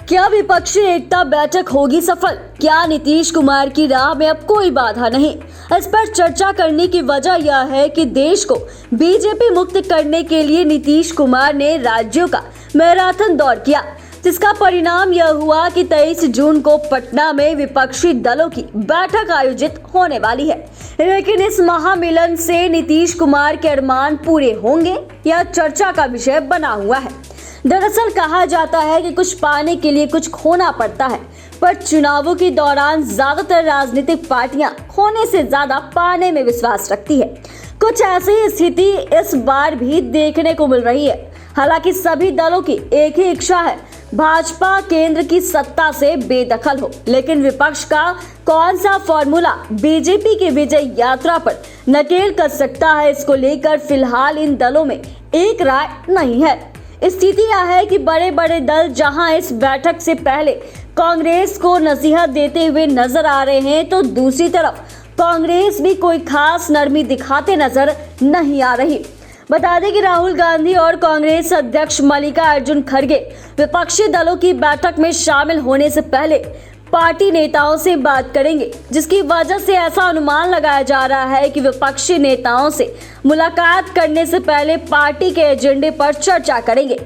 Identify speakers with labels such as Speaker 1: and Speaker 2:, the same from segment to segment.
Speaker 1: क्या विपक्षी एकता बैठक होगी सफल? क्या नीतीश कुमार की राह में अब कोई बाधा नहीं? इस पर चर्चा करने की वजह यह है कि देश को बीजेपी मुक्त करने के लिए नीतीश कुमार ने राज्यों का मैराथन दौड़ किया, जिसका परिणाम यह हुआ कि 23 जून को पटना में विपक्षी दलों की बैठक आयोजित होने वाली है। लेकिन इस महामिलन से नीतीश कुमार के अरमान पूरे होंगे, यह चर्चा का विषय बना हुआ है। दरअसल कहा जाता है कि कुछ पाने के लिए कुछ खोना पड़ता है, पर चुनावों के दौरान ज्यादातर राजनीतिक पार्टियां खोने से ज्यादा पाने में विश्वास रखती है। कुछ ऐसी स्थिति इस बार भी देखने को मिल रही है। हालांकि सभी दलों की एक ही इच्छा है, भाजपा केंद्र की सत्ता से बेदखल हो, लेकिन विपक्ष का कौन सा फॉर्मूला बीजेपी की विजय यात्रा पर नकेल कस सकता है, इसको लेकर फिलहाल इन दलों में एक राय नहीं है। स्थिति यह है कि बड़े बड़े दल जहां इस बैठक से पहले कांग्रेस को नसीहत देते हुए नजर आ रहे हैं, तो दूसरी तरफ कांग्रेस भी कोई खास नरमी दिखाते नजर नहीं आ रही। बता दें कि राहुल गांधी और कांग्रेस अध्यक्ष मल्लिकार्जुन खड़गे विपक्षी दलों की बैठक में शामिल होने से पहले पार्टी नेताओं से बात करेंगे, जिसकी वजह से ऐसा अनुमान लगाया जा रहा है कि विपक्षी नेताओं से मुलाकात करने से पहले पार्टी के एजेंडे पर चर्चा करेंगे।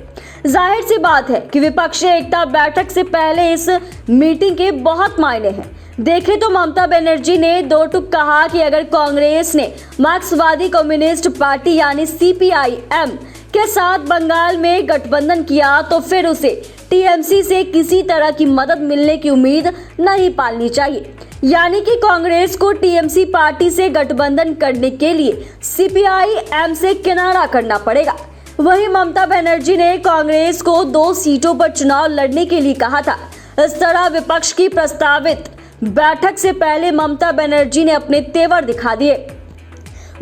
Speaker 1: जाहिर सी बात है कि विपक्षी एकता बैठक से पहले इस मीटिंग के बहुत मायने हैं। देखें तो ममता बनर्जी ने दो टूक कहा कि अगर कांग्रेस ने मार्क्सवादी कम्युनिस्ट पार्टी यानी सीपीआई-एम के साथ बंगाल में गठबंधन किया, तो फिर उसे टीएमसी से किसी तरह की मदद मिलने की उम्मीद नहीं पालनी चाहिए। यानी कि कांग्रेस को टीएमसी पार्टी से गठबंधन करने के लिए सीपीआई-एम से किनारा करना पड़ेगा। वहीं ममता बनर्जी ने कांग्रेस को 2 सीटों पर चुनाव लड़ने के लिए कहा था। इस तरह विपक्ष की प्रस्तावित बैठक से पहले ममता बनर्जी ने अपने तेवर दिखा दिए।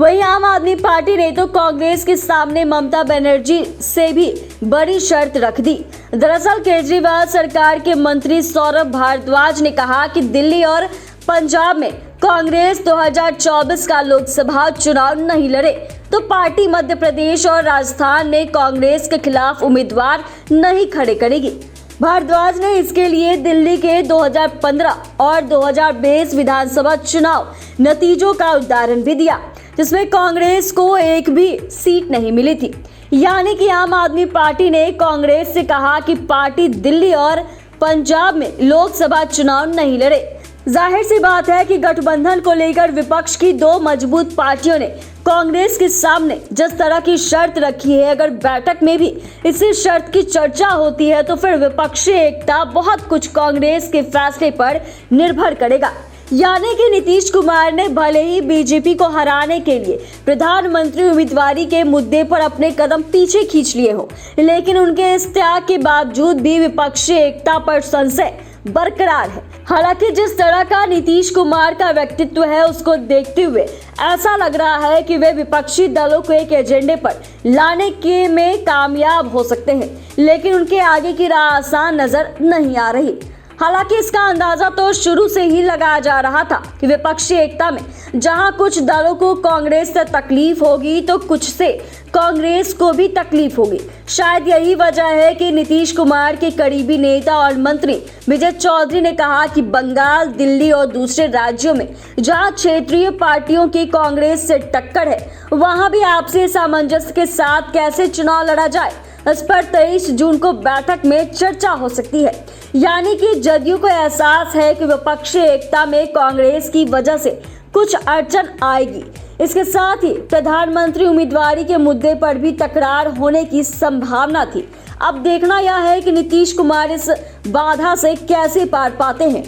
Speaker 1: वहीं आम आदमी पार्टी ने तो कांग्रेस के सामने ममता बनर्जी से भी बड़ी शर्त रख दी। दरअसल केजरीवाल सरकार के मंत्री सौरभ भारद्वाज ने कहा कि दिल्ली और पंजाब में कांग्रेस 2024 का लोकसभा चुनाव नहीं लड़े तो पार्टी मध्य प्रदेश और राजस्थान में कांग्रेस के खिलाफ उम्मीदवार नहीं खड़े करेगी। भारद्वाज ने इसके लिए दिल्ली के 2015 और 2020 विधानसभा चुनाव नतीजों का उदाहरण भी दिया, जिसमें कांग्रेस को एक भी सीट नहीं मिली थी। यानी कि आम आदमी पार्टी ने कांग्रेस से कहा कि पार्टी दिल्ली और पंजाब में लोकसभा चुनाव नहीं लड़े। जाहिर सी बात है कि गठबंधन को लेकर विपक्ष की 2 मजबूत पार्टियों ने कांग्रेस के सामने जिस तरह की शर्त रखी है, अगर बैठक में भी इसी शर्त की चर्चा होती है तो फिर विपक्षी एकता बहुत कुछ कांग्रेस के फैसले पर निर्भर करेगा। यानी कि नीतीश कुमार ने भले ही बीजेपी को हराने के लिए प्रधानमंत्री उम्मीदवारी के मुद्दे पर अपने कदम पीछे खींच लिए हो, लेकिन उनके इस त्याग के बावजूद भी विपक्षी एकता पर संशय बरकरार है। हालांकि जिस तरह का नीतीश कुमार का व्यक्तित्व है, उसको देखते हुए ऐसा लग रहा है कि वे विपक्षी दलों को एक एजेंडे पर लाने के में कामयाब हो सकते हैं, लेकिन उनके आगे की राह आसान नजर नहीं आ रही। हालांकि इसका अंदाजा तो शुरू से ही लगाया जा रहा था कि विपक्षी एकता में जहां कुछ दलों को कांग्रेस से तकलीफ होगी, तो कुछ से कांग्रेस को भी तकलीफ होगी। शायद यही वजह है कि नीतीश कुमार के करीबी नेता और मंत्री विजय चौधरी ने कहा कि बंगाल, दिल्ली और दूसरे राज्यों में जहां क्षेत्रीय पार्टियों की कांग्रेस से टक्कर है, वहां भी आपसी सामंजस्य के साथ कैसे चुनाव लड़ा जाए, इस पर 23 जून को बैठक में चर्चा हो सकती है। यानी कि जदयू को एहसास है कि विपक्षी एकता में कांग्रेस की वजह से कुछ अड़चन आएगी। इसके साथ ही प्रधानमंत्री उम्मीदवारी के मुद्दे पर भी तकरार होने की संभावना थी। अब देखना यह है कि नीतीश कुमार इस बाधा से कैसे पार पाते हैं।